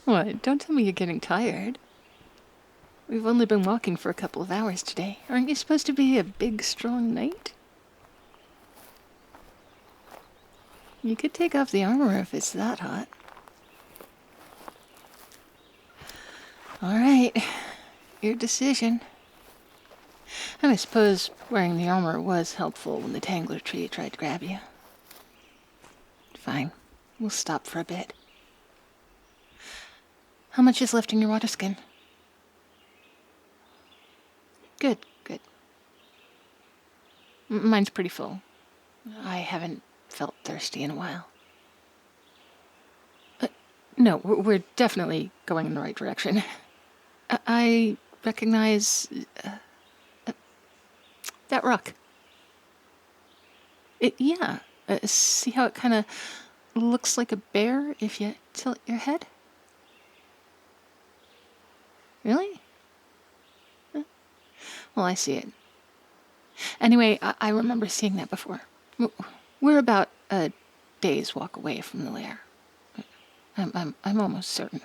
What? Don't tell me you're getting tired. We've only been walking for a couple of hours today. Aren't you supposed to be a big, strong knight? You could take off the armor if it's that hot. All right. Your decision. And I suppose wearing the armor was helpful when the tangler tree tried to grab you. Fine. We'll stop for a bit. How much is left in your water skin? Good, good. Mine's pretty full. I haven't felt thirsty in a while. No, we're definitely going in the right direction. I recognize that rock. Yeah. See how it kind of looks like a bear if you tilt your head? Really? Well, I see it. Anyway, I remember seeing that before. We're about a day's walk away from the lair. I'm almost certain.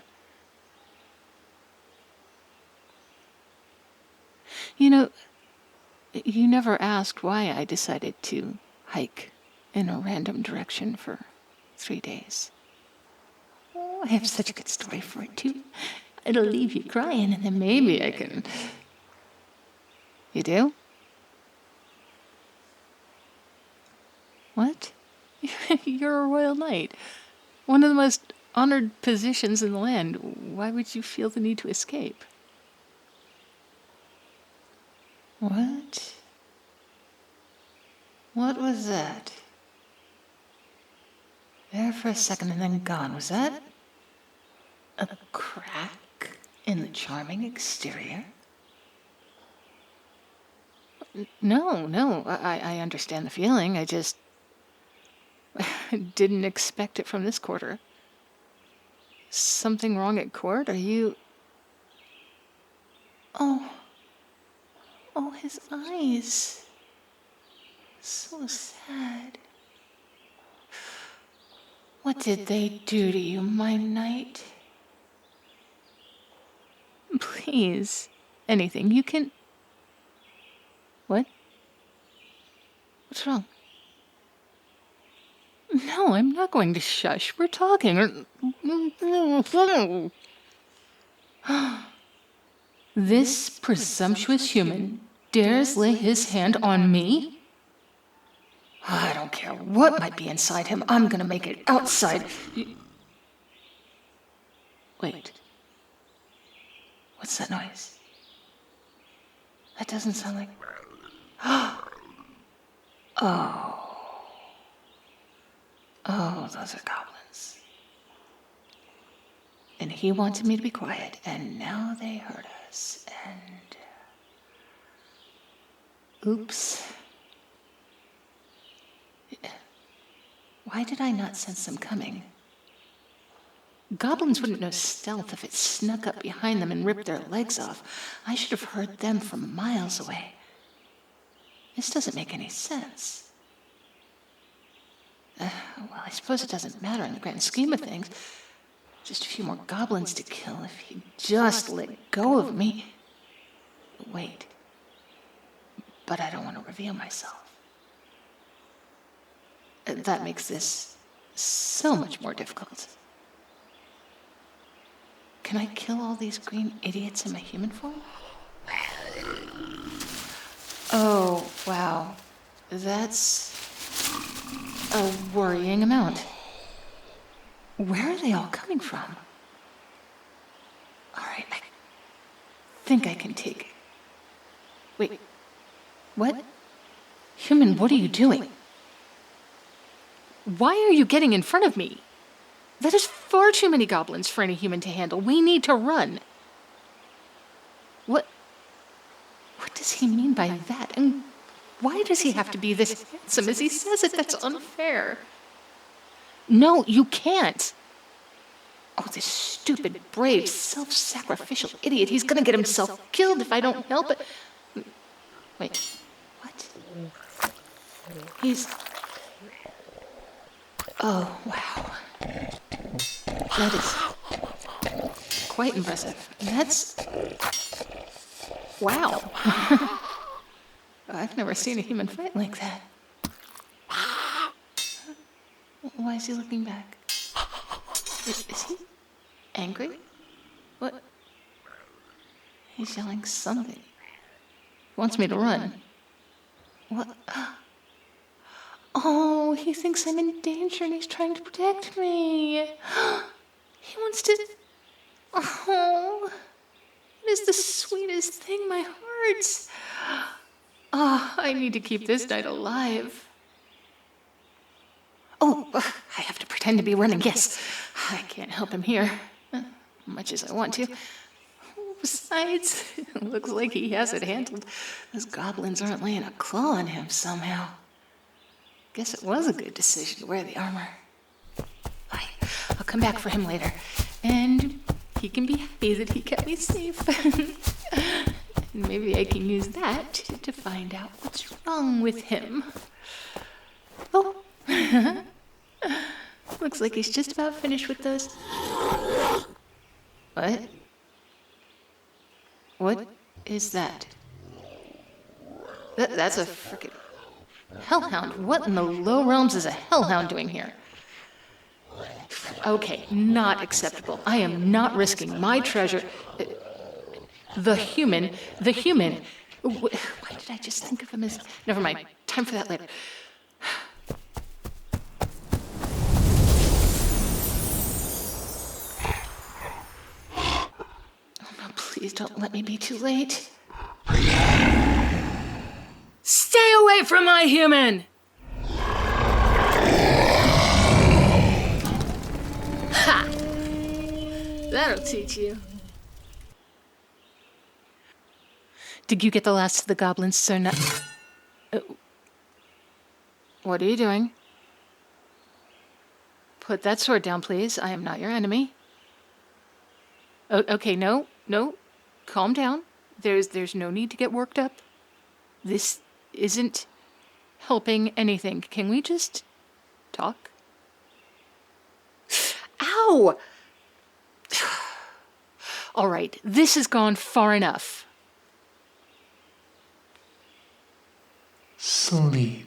You know, you never asked why I decided to hike in a random direction for 3 days. Oh, I have such a good story for it, too. It'll leave you crying, and then maybe I can... You do? What? You're a royal knight. One of the most honored positions in the land. Why would you feel the need to escape? What? What was that? There for a second and then gone. Was that a crack in the charming exterior? No. I understand the feeling. I just didn't expect it from this quarter. Something wrong at court? Are you... Oh, his eyes. So sad. What did they do to you, my knight? Please. Anything. You can... What? What's wrong? No, I'm not going to shush. We're talking. This presumptuous human dares lay his hand on me? I don't care what might be inside him. I'm gonna make it outside. Wait. What's that noise? That doesn't sound like... Oh, those are goblins. And he wanted me to be quiet, and now they heard us, and... Oops. Why did I not sense them coming? Goblins wouldn't know stealth if it snuck up behind them and ripped their legs off. I should have heard them from miles away. This doesn't make any sense. Well, I suppose it doesn't matter in the grand scheme of things. Just a few more goblins to kill if he'd just let go of me. Wait. But I don't want to reveal myself. That makes this so much more difficult. Can I kill all these green idiots in my human form? Oh, wow. That's a worrying amount. Where are they all coming from? All right, I think I can take it. Wait, what? Human, what are you doing? Why are you getting in front of me? That is far too many goblins for any human to handle. We need to run. What does he mean by that? And why does he have to be this handsome as he says it? That's unfair. No, you can't. Oh, this stupid, brave, self-sacrificial idiot. He's gonna get himself killed if I don't help it. Wait, what? He's... Oh, wow. That is quite impressive. That's... Wow. I've never seen a human fight like that. Why is he looking back? Is he angry? What? He's yelling something. He wants me to run. What? Oh, he thinks I'm in danger and he's trying to protect me. He wants to... Oh, it is the sweetest thing, my heart. Ah, I need to keep this knight alive. Oh, I have to pretend to be running, yes. I can't help him here, much as I want to. Besides, it looks like he has it handled. Those goblins aren't laying a claw on him somehow. Guess it was a good decision to wear the armor. Fine, I'll come back for him later. And he can be happy that he kept me safe. And maybe I can use that to find out what's wrong with him. Oh, looks like he's just about finished with those. What? What is that? That's a frickin' hellhound. What in the low realms is a hellhound doing here? Okay, not acceptable. I am not risking my treasure. The human. Why did I just think of him as... Never mind. Time for that later. Oh no, please don't let me be too late. Stay away from my human! Ha! That'll teach you. Did you get the last of the goblins, sir? What are you doing? Put that sword down, please. I am not your enemy. Okay, no. Calm down. There's no need to get worked up. This isn't helping anything. Can we just talk? Ow! All right, this has gone far enough. Sleep.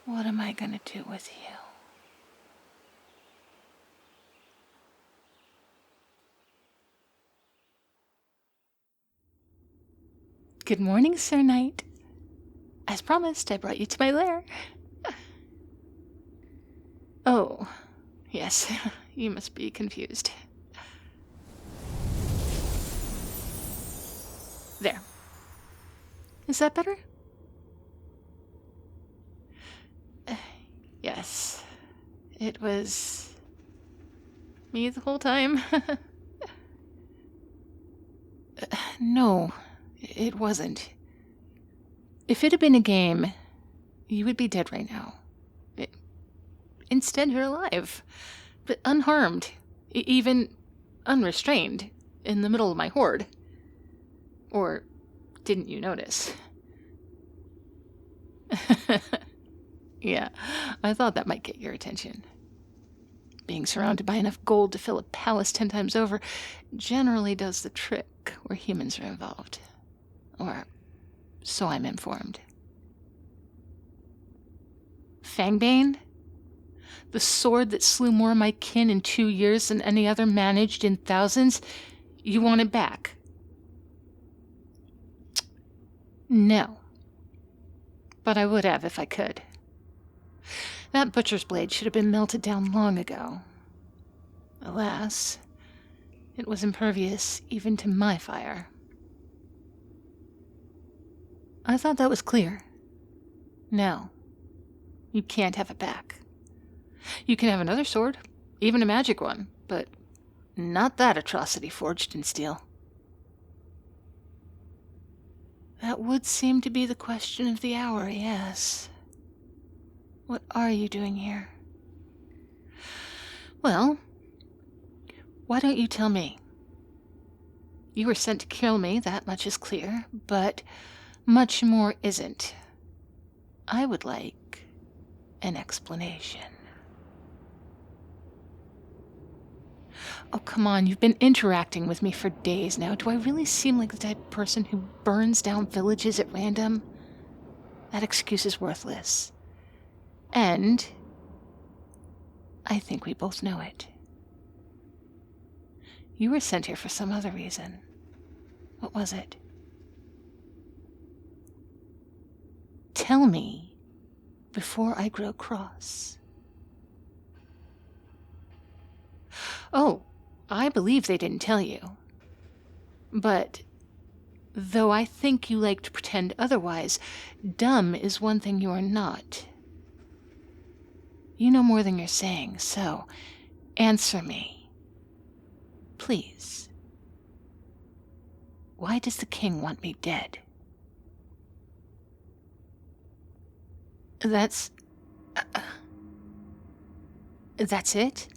What am I gonna do with you? Good morning, Sir Knight. As promised, I brought you to my lair. Oh, yes, you must be confused. There. Is that better? Yes. It was me the whole time. No, it wasn't. If it had been a game, you would be dead right now. Instead, you're alive, but unharmed, even unrestrained, in the middle of my horde. Or didn't you notice? Yeah, I thought that might get your attention. Being surrounded by enough gold to fill a palace 10 times over generally does the trick where humans are involved. Or so I'm informed. Fangbane? The sword that slew more of my kin in 2 years than any other managed in thousands? You want it back? No. But I would have if I could. That butcher's blade should have been melted down long ago. Alas, it was impervious even to my fire. I thought that was clear. No, you can't have it back. You can have another sword, even a magic one, but not that atrocity forged in steel. That would seem to be the question of the hour, yes. What are you doing here? Well, why don't you tell me? You were sent to kill me, that much is clear, but Much more isn't. I would like an explanation. Oh, come on, you've been interacting with me for days now. Do I really seem like the type of person who burns down villages at random? That excuse is worthless. And I think we both know it. You were sent here for some other reason. What was it? Tell me before I grow cross. Oh, I believe they didn't tell you. But though I think you like to pretend otherwise, dumb is one thing you are not. You know more than you're saying, so answer me. Please. Why does the king want me dead? That's it?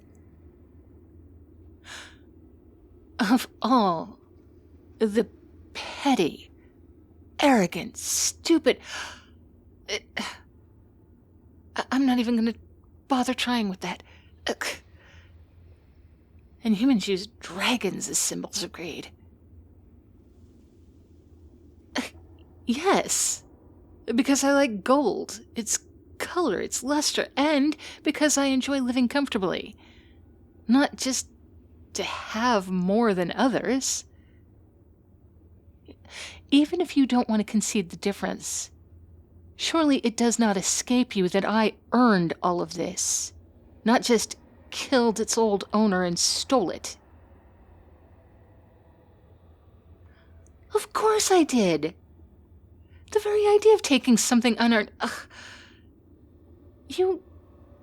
Of all the petty, arrogant, stupid... I'm not even going to bother trying with that. And humans use dragons as symbols of greed. Yes, because I like gold, its color, its luster, and because I enjoy living comfortably. Not just to have more than others. Even if you don't want to concede the difference, surely it does not escape you that I earned all of this, not just killed its old owner and stole it. Of course I did. The very idea of taking something unearned... Ugh. You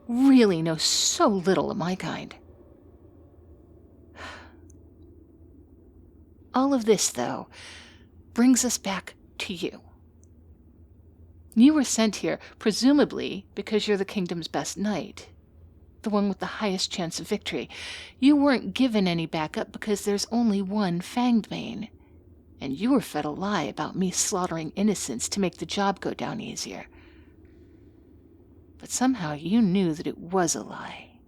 really know so little of my kind. All of this, though, brings us back to you. You were sent here, presumably because you're the kingdom's best knight, the one with the highest chance of victory. You weren't given any backup because there's only one Fanged Mane, and you were fed a lie about me slaughtering innocents to make the job go down easier. But somehow you knew that it was a lie.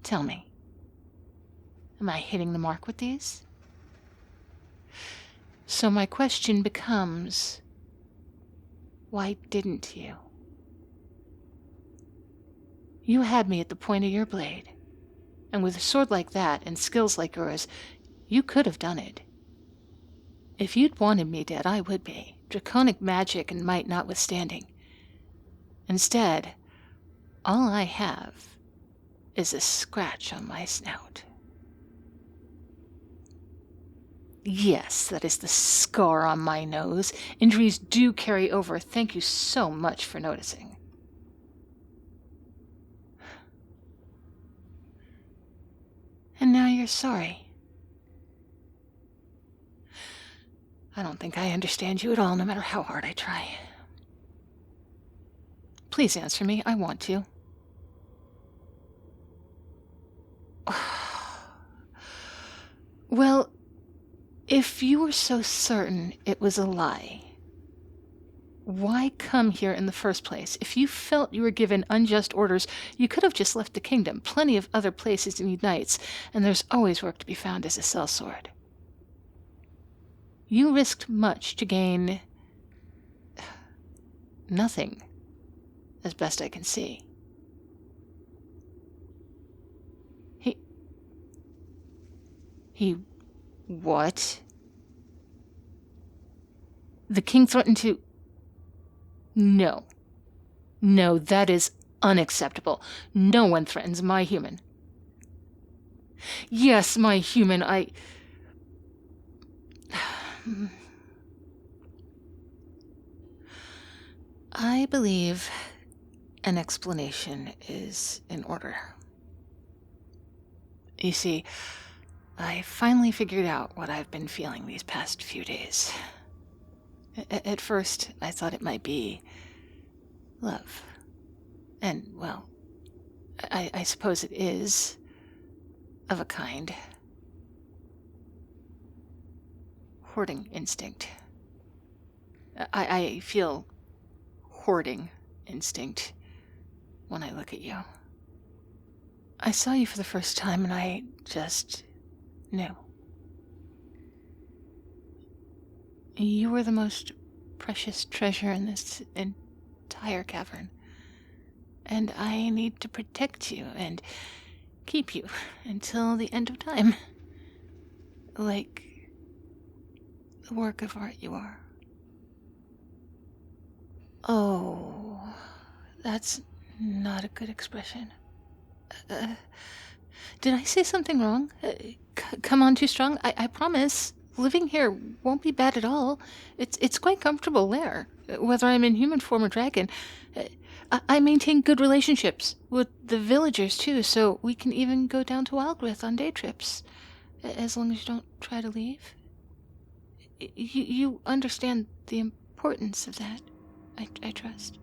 Tell me, am I hitting the mark with these? So my question becomes, why didn't you? You had me at the point of your blade, and with a sword like that and skills like yours, you could have done it. If you'd wanted me dead, I would be, draconic magic and might notwithstanding. Instead, all I have is a scratch on my snout. Yes, that is the scar on my nose. Injuries do carry over. Thank you so much for noticing. And now you're sorry. I don't think I understand you at all, no matter how hard I try. Please answer me. I want to. Well, if you were so certain it was a lie, why come here in the first place? If you felt you were given unjust orders, you could have just left the kingdom. Plenty of other places need knights, and there's always work to be found as a sellsword. You risked much to gain... nothing, as best I can see. He what? The king threatened to... No. No, that is unacceptable. No one threatens my human. Yes, my human, I believe an explanation is in order. You see, I finally figured out what I've been feeling these past few days. At first, I thought it might be love. And, well, I suppose it is, of a kind. Hoarding instinct. I feel hoarding instinct when I look at you. I saw you for the first time and I just knew. You were the most precious treasure in this entire cavern. And I need to protect you and keep you until the end of time. Like the work of art you are. Oh, that's not a good expression. Did I say something wrong? Come on too strong? I promise. Living here won't be bad at all. It's quite comfortable there, whether I'm in human form or dragon. I maintain good relationships with the villagers, too, so we can even go down to Wildgrowth on day trips, as long as you don't try to leave. You understand the importance of that, I trust.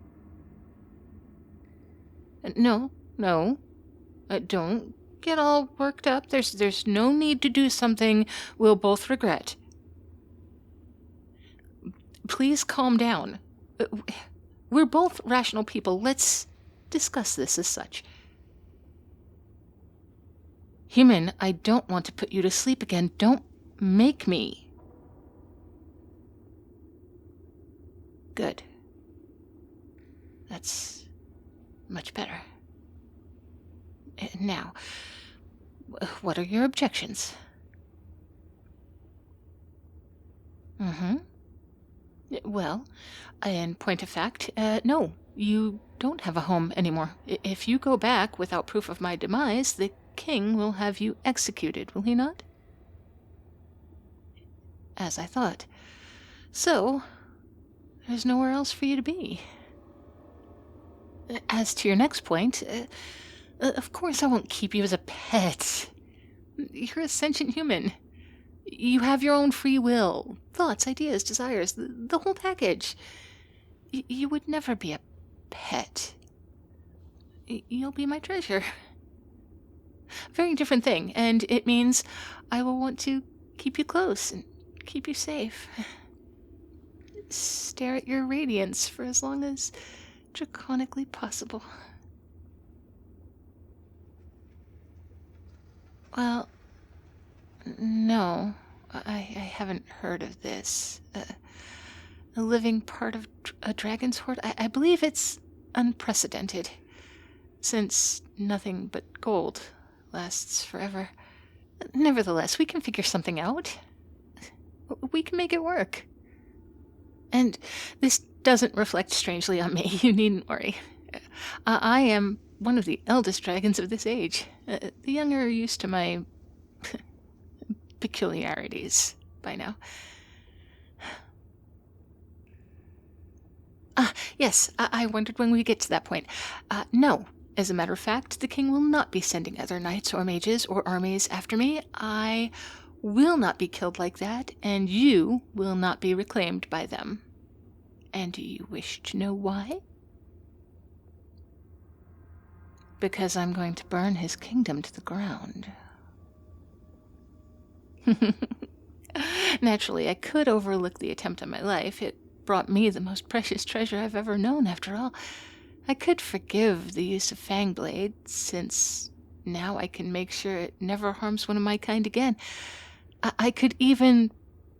No, don't get all worked up. There's no need to do something we'll both regret. Please calm down. We're both rational people. Let's discuss this as such. Human, I don't want to put you to sleep again. Don't make me. Good. That's much better. Now, what are your objections? Well, in point of fact, no, you don't have a home anymore. If you go back without proof of my demise, the king will have you executed, will he not? As I thought. So, there's nowhere else for you to be. As to your next point, of course I won't keep you as a pet. You're a sentient human. You have your own free will, thoughts, ideas, desires, the whole package. You would never be a pet. You'll be my treasure. Very different thing, and it means I will want to keep you close and keep you safe. Stare at your radiance for as long as draconically possible. Well, no, I haven't heard of this. A living part of a dragon's hoard? I believe it's unprecedented, since nothing but gold lasts forever. Nevertheless, we can figure something out. We can make it work. And this doesn't reflect strangely on me, you needn't worry. I am one of the eldest dragons of this age. The young are used to my peculiarities by now. Yes, I wondered when we get to that point. No, as a matter of fact, the king will not be sending other knights or mages or armies after me. I will not be killed like that, and you will not be reclaimed by them. And do you wish to know why? Because I'm going to burn his kingdom to the ground. Naturally, I could overlook the attempt on my life. It brought me the most precious treasure I've ever known, after all. I could forgive the use of fang blades, since now I can make sure it never harms one of my kind again. I could even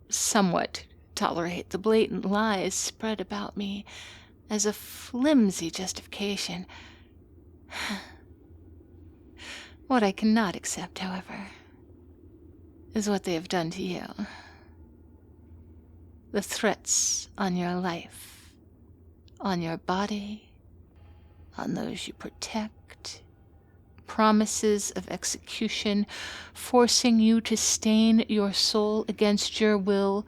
somewhat tolerate the blatant lies spread about me as a flimsy justification. What I cannot accept, however, is what they have done to you. The threats on your life, on your body, on those you protect, promises of execution, forcing you to stain your soul against your will.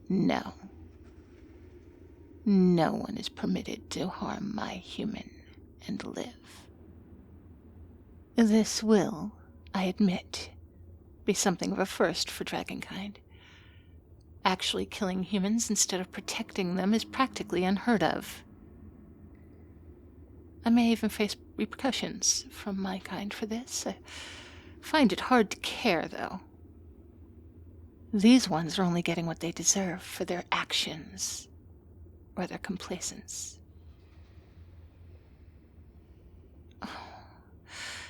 No. No one is permitted to harm my human and live. This will, I admit, be something of a first for dragonkind. Actually killing humans instead of protecting them is practically unheard of. I may even face repercussions from my kind for this. I find it hard to care, though. These ones are only getting what they deserve for their actions or their complacence.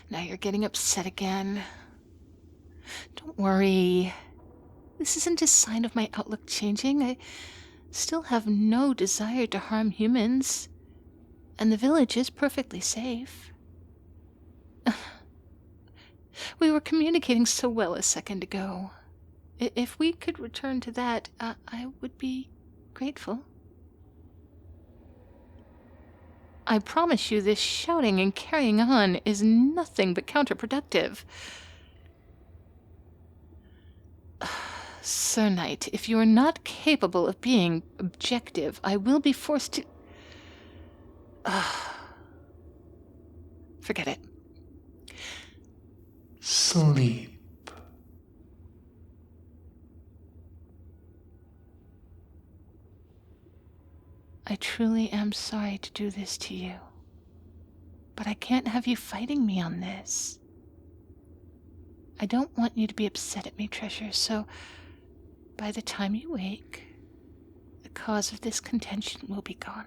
Now you're getting upset again. Don't worry. This isn't a sign of my outlook changing. I still have no desire to harm humans, and the village is perfectly safe. We were communicating so well a second ago. If we could return to that, I would be grateful. I promise you this shouting and carrying on is nothing but counterproductive. Sir Knight, if you are not capable of being objective, I will be forced to... Forget it. Sleep. I truly am sorry to do this to you, but I can't have you fighting me on this. I don't want you to be upset at me, Treasure, so by the time you wake, the cause of this contention will be gone.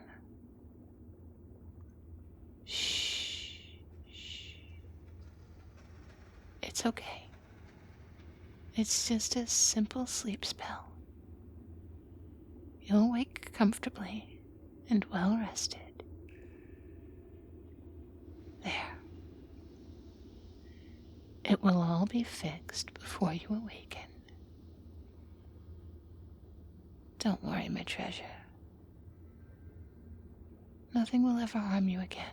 Shh. It's okay. It's just a simple sleep spell. You'll wake comfortably and well rested. There. It will all be fixed before you awaken. Don't worry, my treasure. Nothing will ever harm you again.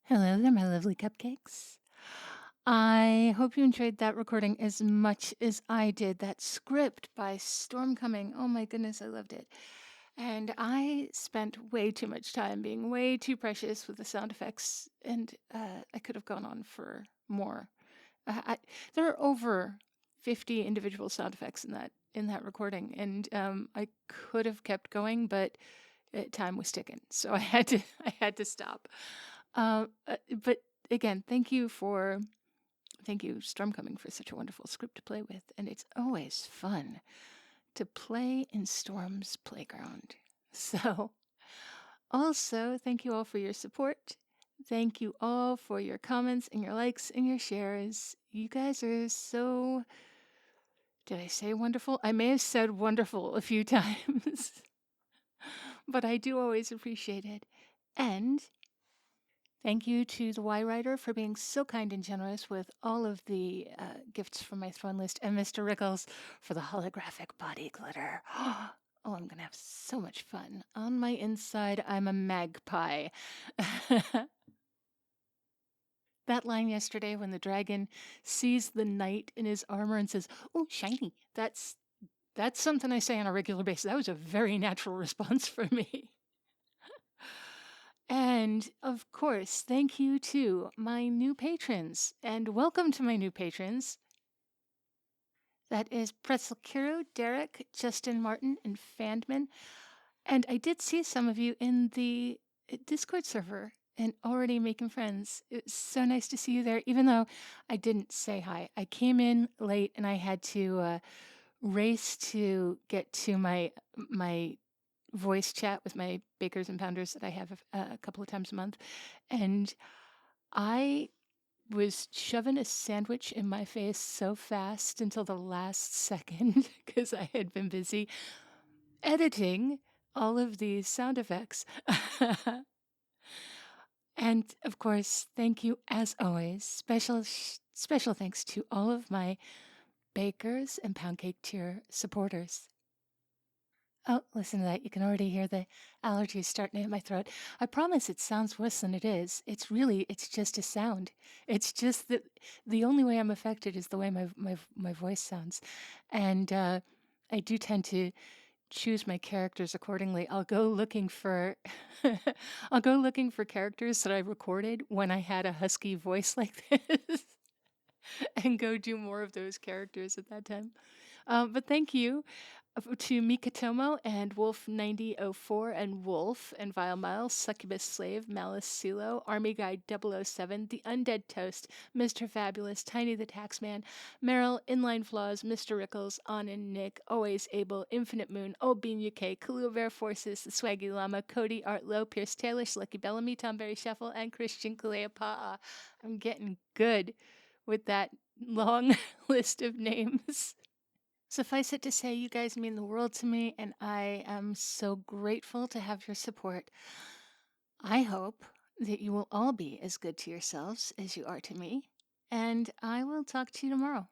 Hello there, my lovely cupcakes. I hope you enjoyed that recording as much as I did. That script by Stormcoming, oh my goodness, I loved it. And I spent way too much time being way too precious with the sound effects, and I could have gone on for more. There are over 50 individual sound effects in that recording, and I could have kept going, but time was ticking, so I had to stop. But again, thank you, Stormcoming, for such a wonderful script to play with, and it's always fun to play in Storm's playground. So, also, thank you all for your support. Thank you all for your comments and your likes and your shares. You guys are so... Did I say wonderful? I may have said wonderful a few times, but I do always appreciate it. And thank you to the Y Writer for being so kind and generous with all of the gifts from my throne list, and Mr. Rickles for the holographic body glitter. Oh, I'm going to have so much fun. On my inside, I'm a magpie. That line yesterday when the dragon sees the knight in his armor and says, "Oh, shiny." That's something I say on a regular basis. That was a very natural response for me. And of course, thank you to my new patrons, and welcome to my new patrons. That is Pretzel Kiro, Derek, Justin Martin, and Fandman. And I did see some of you in the Discord server and already making friends. It's so nice to see you there, even though I didn't say hi. I came in late and I had to race to get to my voice chat with my bakers and pounders that I have a couple of times a month. And I was shoving a sandwich in my face so fast until the last second because I had been busy editing all of these sound effects. And of course, thank you as always. Special thanks to all of my bakers and pound cake tier supporters. Oh, listen to that. You can already hear the allergies starting to hit my throat. I promise it sounds worse than it is. It's just a sound. It's just that the only way I'm affected is the way my voice sounds. And I do tend to choose my characters accordingly. I'll go looking for characters that I recorded when I had a husky voice like this and go do more of those characters at that time. But thank you. To Mikatomo and Wolf9004 and Wolf and Vile Miles, Succubus Slave, Malice Silo, Army Guide 007, The Undead Toast, Mr. Fabulous, Tiny the Taxman, Meryl, Inline Flaws, Mr. Rickles, Anin, Nick, Always Able, Infinite Moon, Old Bean UK, Kaluver Forces, The Swaggy Llama, Cody, Art Low, Pierce Taylor, Slicky Bellamy, Tomberry Shuffle, and Christian Kaleapa'a. I'm getting good with that long list of names. Suffice it to say, you guys mean the world to me, and I am so grateful to have your support. I hope that you will all be as good to yourselves as you are to me, and I will talk to you tomorrow.